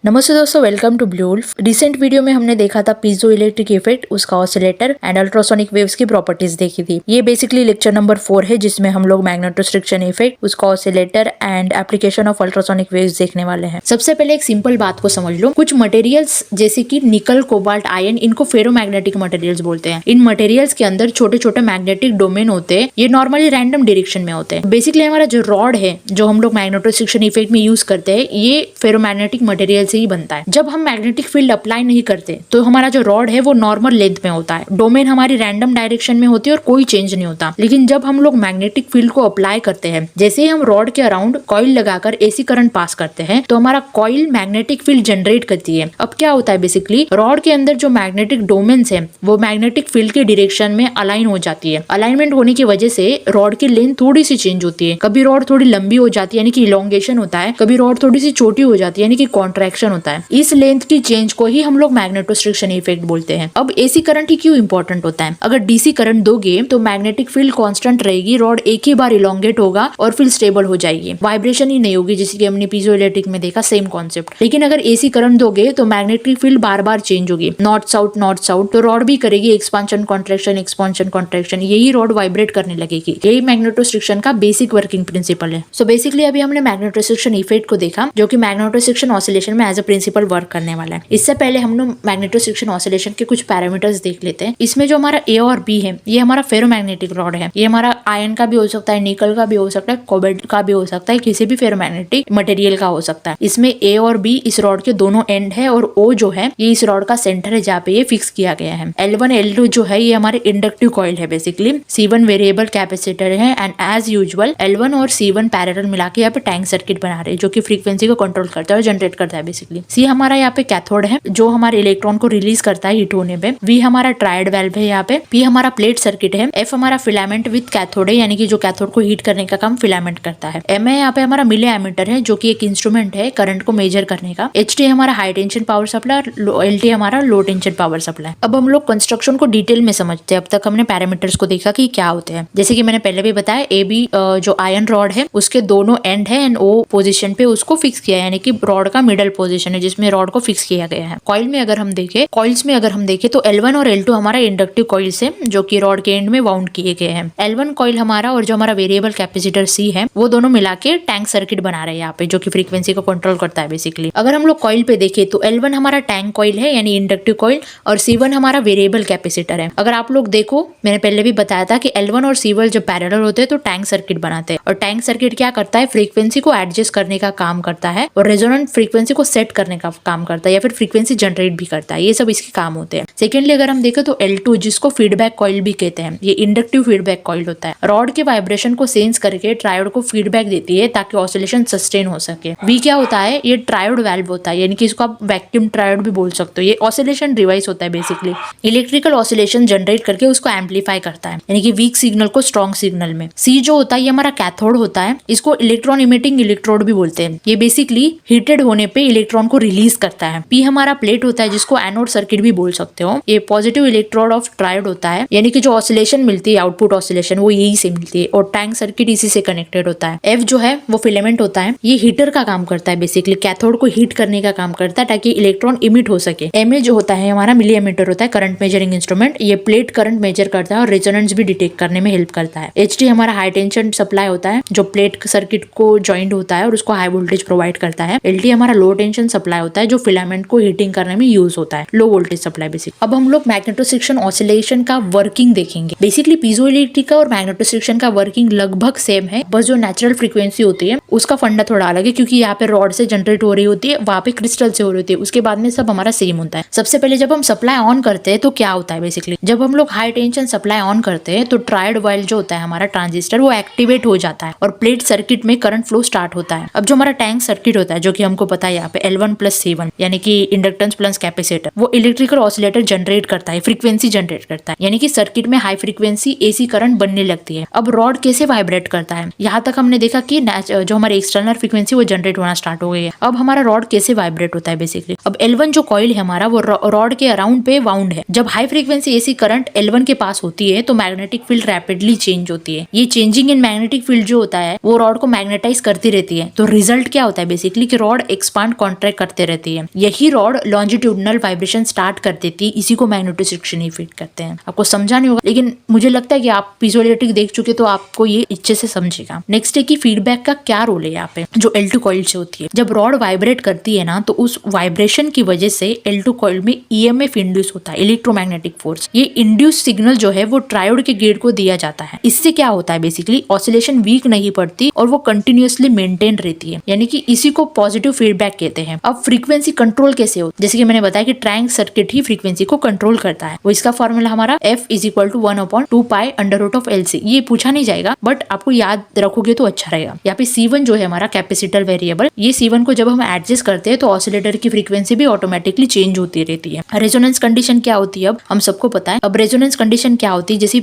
नमस्ते दोस्तों, welcome to Blue Wolf. Recent video में हमने देखा था पीजो इलेक्ट्रिक इफेक्ट, उसका ऑसिलेटर एंड अल्ट्रासोनिक वेव्स की प्रॉपर्टीज देखी थी। ये बेसिकली लेक्चर नंबर 4 है जिसमें हम लोग मैग्नेटोस्ट्रिक्शन इफेक्ट, उसका oscillator and application of ultrasonic waves देखने वाले हैं। सबसे पहले एक सिंपल बात को समझ लो। कुछ मटेरियल्स जैसे कि निकल, कोबाल्ट, आयन, इनको फेरोमैग्नेटिक मटेरियल्स बोलते हैं। इन मटेरियल्स के अंदर छोटे छोटे मैग्नेटिक डोमेन होते हैं। ये नॉर्मली रैंडम डायरेक्शन में होते हैं। बेसिकली हमारा जो रॉड है, जो हम लोग मैग्नेटोस्ट्रिक्शन इफेक्ट में यूज करते हैं, ये फेरोमैग्नेटिक मटेरियल से ही बनता है। जब हम मैग्नेटिक फील्ड अप्लाई नहीं करते तो हमारा जो रॉड है वो नॉर्मल लेंथ में होता है। डोमेन हमारी रैंडम डायरेक्शन में होती है और कोई चेंज नहीं होता। लेकिन जब हम लोग मैग्नेटिक फील्ड को अप्लाई करते हैं, जैसे ही हम रॉड के अराउंड कॉइल लगाकर एसी करंट पास करते हैं, तो हमारा कॉइल मैग्नेटिक फील्ड जनरेट करती है। अब क्या होता है, बेसिकली रॉड के अंदर जो मैग्नेटिक डोमेन्स है वो मैग्नेटिक फील्ड के डायरेक्शन में अलाइन हो जाती है। अलाइनमेंट होने की वजह से रॉड की लेंथ थोड़ी सी चेंज होती है। कभी रॉड थोड़ी लंबी हो जाती है यानी कि इलोंगेशन होता है, कभी रॉड थोड़ी सी छोटी हो जाती है यानी कि कॉन्ट्रैक्शन होता है। इस लेंथ की चेंज को ही हम लोग मैग्नेटोस्ट्रिक्शन इफेक्ट बोलते हैं। अब एसी करंट ही क्यों इंपॉर्टेंट होता है? अगर डीसी करंट दोगे तो मैग्नेटिक फील्ड कांस्टेंट रहेगी, रॉड एक ही बार इलोंगेट होगा और फिर स्टेबल हो जाएगी, वाइब्रेशन ही नहीं होगी, जैसे कि हमने पीजो इलेक्ट्रिक में देखा, सेम कॉन्सेप्ट। लेकिन अगर एसी करंट दोगे तो मैग्नेटिक फील्ड बार बार चेंज होगी, नॉर्थ साउथ, तो रॉड भी करेगी एक्सपांशन कॉन्ट्रैक्शन, एक्सपांशन कॉन्ट्रैक्शन, यही रॉड वाइब्रेट करने लगेगी। यही मैग्नेटोस्ट्रिक्शन का बेसिक वर्किंग प्रिंसिपल है। सो बेसिकली अभी हमने मैग्नेटोस्ट्रिक्शन इफेक्ट को देखा, जो कि मैग्नेटोस्ट्रिक्शन ऑसिलेशन में एज अ प्रिंसिपल वर्क करने वाला है। इससे पहले हम लोग मैग्नेटोस्ट्रिक्शन ऑसिलेशन के कुछ पैरामीटर्स देख लेते हैं। इसमें जो हमारा ए और बी है, ये हमारा फेरोमैग्नेटिक रॉड है। ये हमारा आयन का भी हो सकता है, निकल का भी हो सकता है, कोबाल्ट का भी हो सकता है, किसी भी फेरोमैग्नेटिक मटेरियल का हो सकता है। इसमें ए और बी इस रॉड के दोनों एंड है और ओ जो है ये इस रॉड का सेंटर है जहाँ पे ये फिक्स किया गया है। L1 L2 जो है ये हमारे इंडक्टिव कॉइल है। बेसिकली C1 वेरिएबल कैपेसिटर है एंड एज यूजुअल L1 और C1 पैरेलल मिला के यहाँ पे टैंक सर्किट बना रहे हैं, जो कि फ्रीक्वेंसी को कंट्रोल करता है और जनरेट करता है। बेसिकली C हमारा यहाँ पे कैथोड है जो हमारे इलेक्ट्रॉन को रिलीज करता है हीट होने पे। V हमारा ट्रायड वाल्व है यहाँ पे। P हमारा प्लेट सर्किट है। F हमारा फिलामेंट विद कैथोड है, यानी कि जो कैथोड को हीट करने का काम फिलामेंट करता है। M है यहाँ पे हमारा मिली एमीटर है, जो कि एक इंस्ट्रूमेंट है करंट को मेजर करने का। HT हमारा हाई टेंशन पावर सप्लाई और LT हमारा लो टेंशन पावर सप्लाई। अब हम लोग कंस्ट्रक्शन को डिटेल में समझते हैं। अब तक हमने पैरामीटर्स को देखा कि क्या होते हैं। जैसे कि मैंने पहले भी बताया, AB जो आयन रॉड है उसके दोनों एंड है एंड O पोजीशन पे उसको फिक्स किया है, यानी कि रॉड का मिडल पोजीशन है जिसमें रॉड को फिक्स किया गया है। कॉइल में अगर हम देखें, कॉइल्स में अगर हम देखें तो L1 और L2 हमारा इंडक्टिव कॉइल्स है जो कि रॉड के एंड में वाउंड किए गए हैं। L1 कॉइल हमारा और जो हमारा वेरिएबल कैपेसिटर C है वो दोनों मिला के टैंक सर्किट बना रहे हैं यहाँ पे, जो कि फ्रीक्वेंसी को कंट्रोल करता है। बेसिकली अगर हम लोग कॉइल पे देखें तो L1 हमारा टैंक कॉइल है यानी इंडक्टिव कॉइल और C1 हमारा वेरिएबल कैपेसिटर है। अगर आप लोग देखो, मैंने पहले भी बताया था कि L1 और C1 जब पैरेलल होते हैं तो टैंक सर्किट बनाते हैं। और टैंक सर्किट क्या करता है, फ्रीक्वेंसी को एडजस्ट करने का काम करता है और रेजोनेंट फ्रीक्वेंसी को सेट करने का काम करता है या फिर फ्रीक्वेंसी जनरेट भी करता है। ये सब इसके काम होते हैं। सेकेंडली अगर हम देखें तो L2 जिसको फीडबैक कॉइल भी कहते हैं, ये इंडक्टिव फीडबैक कॉइल होता है। रॉड के वाइब्रेशन को सेंस करके ट्रायोड को फीडबैक देती है ताकि ऑसिलेशन सस्टेन हो सके। V क्या होता है, ये ट्रायोड वाल्व होता है, यानी कि इसको आप वैक्यूम ट्रायोड भी बोल सकते हो। ये ऑसिलेशन डिवाइस होता है। बेसिकली इलेक्ट्रिकल ऑसिलेशन जनरेट करके उसको एम्पलीफाई करता है, यानी कि वीक सिग्नल को स्ट्रॉन्ग सिग्नल में। C जो होता है ये हमारा कैथोड होता है, इसको इलेक्ट्रॉन इमिटिंग इलेक्ट्रोड भी बोलते हैं। ये बेसिकली हीटेड होने पे इलेक्ट्रॉन को रिलीज करता है। P हमारा प्लेट होता है जिसको एनोड सर्किट भी बोल सकते हो। ये पॉजिटिव इलेक्ट्रोड ऑफ ट्रायोड होता है, यानी कि जो ऑसिलेशन मिलती है, आउटपुट ऑसिलेशन, वो यही से मिलती है और टैंक सर्किट इसी से कनेक्टेड होता है। F जो है वो फिलामेंट होता है, ये हीटर का काम करता है। बेसिकली कैथोड को हीट करने का काम करता है ताकि इलेक्ट्रॉन इमिट हो सके। MA जो होता है हमारा मिली एमीटर होता है, करंट मेजरिंग इंस्ट्रूमेंट। ये प्लेट करंट मेजर करता है और रेजोनेंस भी डिटेक्ट करने में हेल्प करता है। HT हमारा हाई टेंशन सप्लाई होता है जो प्लेट सर्किट को ज्वाइंट होता है और उसको हाई वोल्टेज प्रोवाइड करता है। LT हमारा लो टेंशन सप्लाई होता है जो फिलामेंट को हीटिंग करने में यूज होता है, लो वोल्टेज सप्लाई बेसिक। अब हम लोग मैग्नेटोस्ट्रिक्शन ऑसिलेशन का वर्किंग देखेंगे। बेसिकली पीजो इलेक्ट्रिक का और मैग्नेटोस्ट्रिक्शन का वर्किंग लगभग सेम है, बस जो नेचुरल फ्रीक्वेंसी होती है उसका फंडा थोड़ा अलग है, क्योंकि यहाँ पे रॉड से जनरेट हो रही होती है, वहाँ पे क्रिस्टल से हो रही होती है। उसके बाद में सब हमारा सेम होता है। सबसे पहले जब हम सप्लाई ऑन करते हैं तो क्या होता है, बेसिकली जब हम लोग हाई टेंशन सप्लाई ऑन करते हैं तो ट्रायड वाइल जो होता है हमारा ट्रांजिस्टर वो एक्टिवेट हो जाता है और प्लेट सर्किट में करंट फ्लो स्टार्ट होता है। अब जो हमारा टैंक सर्किट होता है, जो कि हमको पता है यहाँ पे L1 प्लस C1 यानी कि इंडक्टेंस प्लस कैपेसिटर, वो इलेक्ट्रिकल ऑसिलेटर जनरेट करता है, फ्रीक्वेंसी जनरेट करता है, यानी कि सर्किट में हाई फ्रीक्वेंसी एसी करंट बनने लगती है। अब रॉड कैसे वाइब्रेट करता है, यहाँ तक हमने देखा कि जो हमारी एक्सटर्नल फ्रीक्वेंसी वो जनरेट होना स्टार्ट हो गई है। अब हमारा रॉड कैसे वाइब्रेट होता है, बेसिकली अब L1 जो कॉइल है हमारा वो रॉड के अराउंड पे वाउंड है। जब high frequency AC current L1 के पास होती है तो मैग्नेटिक फील्ड रैपिडली चेंज होती है। ये चेंजिंग इन मैग्नेटिक फील्ड जो होता है वो रॉड को मैग्नेटाइज करती रहती है। तो रिजल्ट क्या होता है बेसिकली कि रॉड एक्सपांड कॉन्ट्रैक्ट करते रहती है। यही रॉड लॉन्जिट्यूडनल वाइब्रेशन स्टार्ट कर देती है, इसी को मैग्नेटोस्ट्रिक्शन इफेक्ट कहते हैं। आपको समझा नहीं होगा, लेकिन मुझे लगता है कि आप पीजोइलेक्ट्रिक देख चुके तो आपको ये अच्छे से समझेगा। नेक्स्ट है कि फीडबैक का क्या रोल है यहाँ पे जो L2 कॉइल से होती है। जब रॉड वाइब्रेट करती है ना, तो उस वाइब्रेशन की वजह से L2 कॉइल में EMF इंड्यूस होता है, इलेक्ट्रोमैग्नेटिक फोर्स। ये इंड्यूस सिग्नल जो है वो ट्रायोड के गेट को दिया जाता है। इससे क्या होता है, बेसिकली ऑसिलेशन वीक नहीं पड़ती और वो कंटिन्यूअसली मेंटेन रहती है, यानी कि इसी को पॉजिटिव फीडबैक कहते हैं। अब फ्रीक्वेंसी कंट्रोल कैसे हो, जैसे कि मैंने बताया कि ट्रायंग सर्किट ही फ्रीक्वेंसी को कंट्रोल करता है। वो इसका फॉर्मूला हमारा F = 1/2π√L C। ये पूछा नहीं जाएगा, बट आपको याद रखोगे तो अच्छा रहेगा। यहाँ पे C1 जो है हमारा कैपेसिटर वेरिएबल, ये C1 को जब हम एडजस्ट करते हैं तो ऑसिलेटर की फ्रीक्वेंसी भी ऑटोमेटिकली चेंज होती रहती है। रेजोनेंस कंडीशन क्या होती है, अब हम सबको पता है। अब रेजोनेंस कंडीशन क्या होती है, जैसे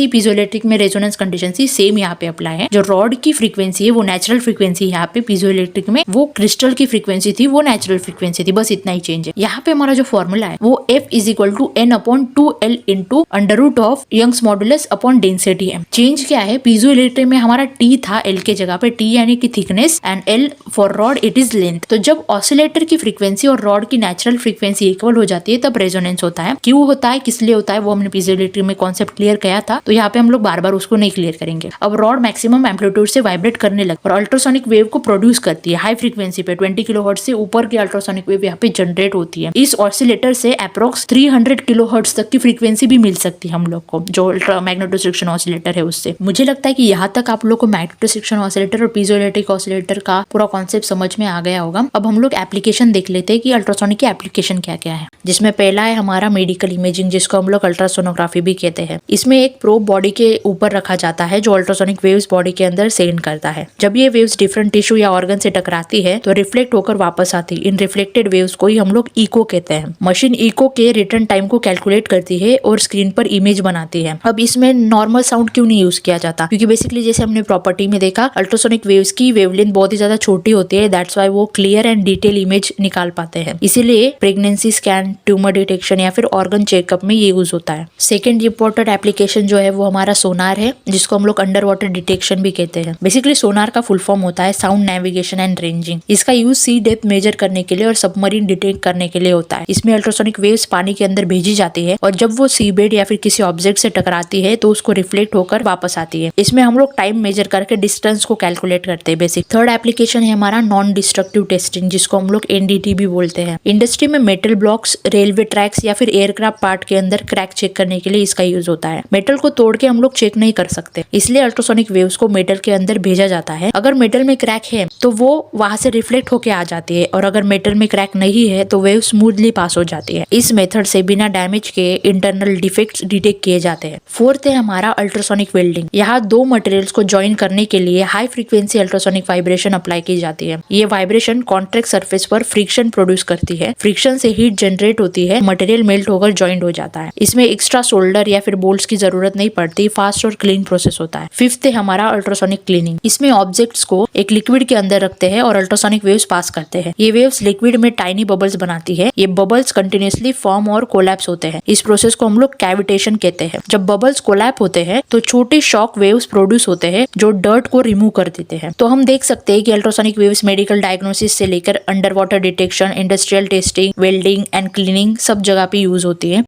पीजोइलेक्ट्रिक में रेजोनेंस कंडीशन सी सेम यहाँ पे अप्लाई है। जो रॉड की फ्रीक्वेंसी है वो नेचुरल फ्रीक्वेंसी, यहाँ पे पीजोइलेक्ट्रिक में वो क्रिस्टल की फ्रीक्वेंसी थी, वो नेचुरल फ्रीक्वेंसी थी, बस इतना ही चेंज है। यहाँ पे हमारा जो फॉर्मूला है वो F = n/2L × Young's modulus upon density है। चेंज क्या है, पीजोइलेक्ट्रिक में हमारा T था L के जगह पे, T यानी कि thickness and L for rod it is length. तो जब ऑसिलेटर की फ्रीक्वेंसी और रॉड की नेचुरल फ्रीक्वेंसी इक्वल हो जाती है तब रेजोनेंस होता है। क्यों होता है, किस लिए होता है, वो हमने पीजोइलेक्ट्रिक में कॉन्सेप्ट क्लियर किया था, तो यहाँ पे हम लोग बार बार उसको नहीं क्लियर करेंगे। अब रॉड मैक्सिमम एम्पलीट्यूड से वाइब्रेट करने लगे और अल्ट्रासोनिक वेव को प्रोड्यूस करती है हाई फ्रीक्वेंसी पे। 20 किलोहर्ट्ज से ऊपर की अल्ट्रासोनिक वेव यहाँ पे जनरेट होती है। इस ऑसिलेटर से अप्रोक्स 300 किलोहर्ट्ज तक की फ्रीक्वेंसी भी मिल सकती है हम लोग को, जो अल्ट्रा मैग्नेटोस्ट्रिक्शन ऑसिलेटर है उससे। मुझे लगता है कि यहाँ तक आप लोग को मैग्नेटोस्ट्रिक्शन ऑसिलेटर और पीजोइलेक्ट्रिक ऑसिलेटर का पूरा कॉन्सेप्ट समझ में आ गया होगा। अब हम लोग एप्लीकेशन देख लेते हैं कि अल्ट्रासोनिक की एप्लीकेशन क्या क्या है, जिसमें पहला है हमारा मेडिकल इमेजिंग, जिसको हम लोग अल्ट्रासोनोग्राफी भी कहते हैं। इसमें एक प्रोब बॉडी के ऊपर रखा जाता है जो अल्ट्रासोनिक वेव्स बॉडी के अंदर सेंड करता है। जब ये वेव्स डिफरेंट टिश्यू या ऑर्गन से टकराती है तो रिफ्लेक्ट होकर वापस आती है। इन रिफ्लेक्टेड वेव्स को ही हम लोग इको कहते हैं। मशीन इको के रिटर्न टाइम को कैलकुलेट करती है और स्क्रीन पर इमेज बनाती है। अब इसमें नॉर्मल साउंड क्यों नहीं यूज किया जाता, क्योंकि बेसिकली जैसे हमने प्रॉपर्टी में देखा अल्ट्रासोनिक वेव्स की वेवलेंथ बहुत ही ज्यादा छोटी होती है, दैट्स व्हाई वो क्लियर एंड डिटेल इमेज निकाल पाते हैं। इसीलिए प्रेगनेंसी स्कैन, ट्यूमर डिटेक्शन या फिर ऑर्गन चेकअप में ये यूज होता है। सेकेंड इंपॉर्टेंट एप्लीकेशन जो है वो हमारा सोनार है, जिसको हम लोग अंडर वाटर डिटेक्शन भी कहते हैं। बेसिकली सोनार का फुल फॉर्म होता है साउंड नेविगेशन एंड रेंजिंग। इसका यूज सी डेप्थ मेजर करने के लिए और सबमरीन डिटेक्ट करने के लिए होता है। इसमें अल्ट्रासोनिक वेव्स पानी के अंदर भेजी जाती है और जब वो सी बेड या फिर किसी ऑब्जेक्ट से टकराती है तो उसको रिफ्लेक्ट होकर वापस आती है। इसमें हम लोग टाइम मेजर करके डिस्टेंस को कैलकुलेट करते हैं बेसिक। थर्ड एप्लीकेशन है हमारा नॉन डिस्ट्रक्टिव टेस्टिंग, जिसको हम लोग NDT भी बोलते हैं। इंडस्ट्री में मेटल ब्लॉक्स, रेलवे ट्रैक्स या फिर एयरक्राफ्ट पार्ट के अंदर क्रैक चेक करने के लिए इसका यूज होता है। मेटल को तोड़ के हम लोग चेक नहीं कर सकते, इसलिए अल्ट्रासोनिक वेव्स को मेटल के अंदर भेजा जाता है। अगर मेटल में क्रैक है तो वो वहां से रिफ्लेक्ट होके आ जाती है, और अगर मेटल में क्रैक नहीं है तो वेव स्मूथली पास हो जाती है। इस मेथड से बिना डैमेज के इंटरनल डिफेक्ट्स डिटेक्ट किए जाते हैं। फोर्थ है हमारा अल्ट्रासोनिक वेल्डिंग। यहाँ दो मटेरियल्स को ज्वाइन करने के लिए high frequency ultrasonic vibration apply की जाती है। ये वाइब्रेशन कॉन्ट्रैक्ट सरफेस पर फ्रिक्शन प्रोड्यूस करती है। फ्रिक्शन से हीट जनरेट होती है, मटेरियल मेल्ट होकर ज्वाइंट हो जाता है। इसमें एक्स्ट्रा सोल्डर या फिर बोल्ट्स की जरूरत नहीं पड़ती, फास्ट और क्लीन प्रोसेस होता है। फिफ्थ है हमारा अल्ट्रासोनिक क्लीनिंग। इसमें ऑब्जेक्ट्स को एक लिक्विड के अंदर रखते हैं और अल्ट्रासोनिक वेव्स पास करते हैं। ये वेव्स लिक्विड में टाइनी बबल्स बनाती है। ये बबल्स कंटिन्यूअसली फॉर्म और कोलैप्स होते हैं। इस प्रोसेस को हम लोग कैविटेशन कहते हैं। जब बबल्स कोलैप होते हैं तो छोटे शॉक वेव्स प्रोड्यूस होते हैं जो डर्ट को रिमूव कर देते हैं। तो हम देख सकते हैं कि अल्ट्रासोनिक वेव्स मेडिकल डायग्नोसिस से लेकर under water detection, industrial testing, welding and cleaning सब जगह पे यूज होती है।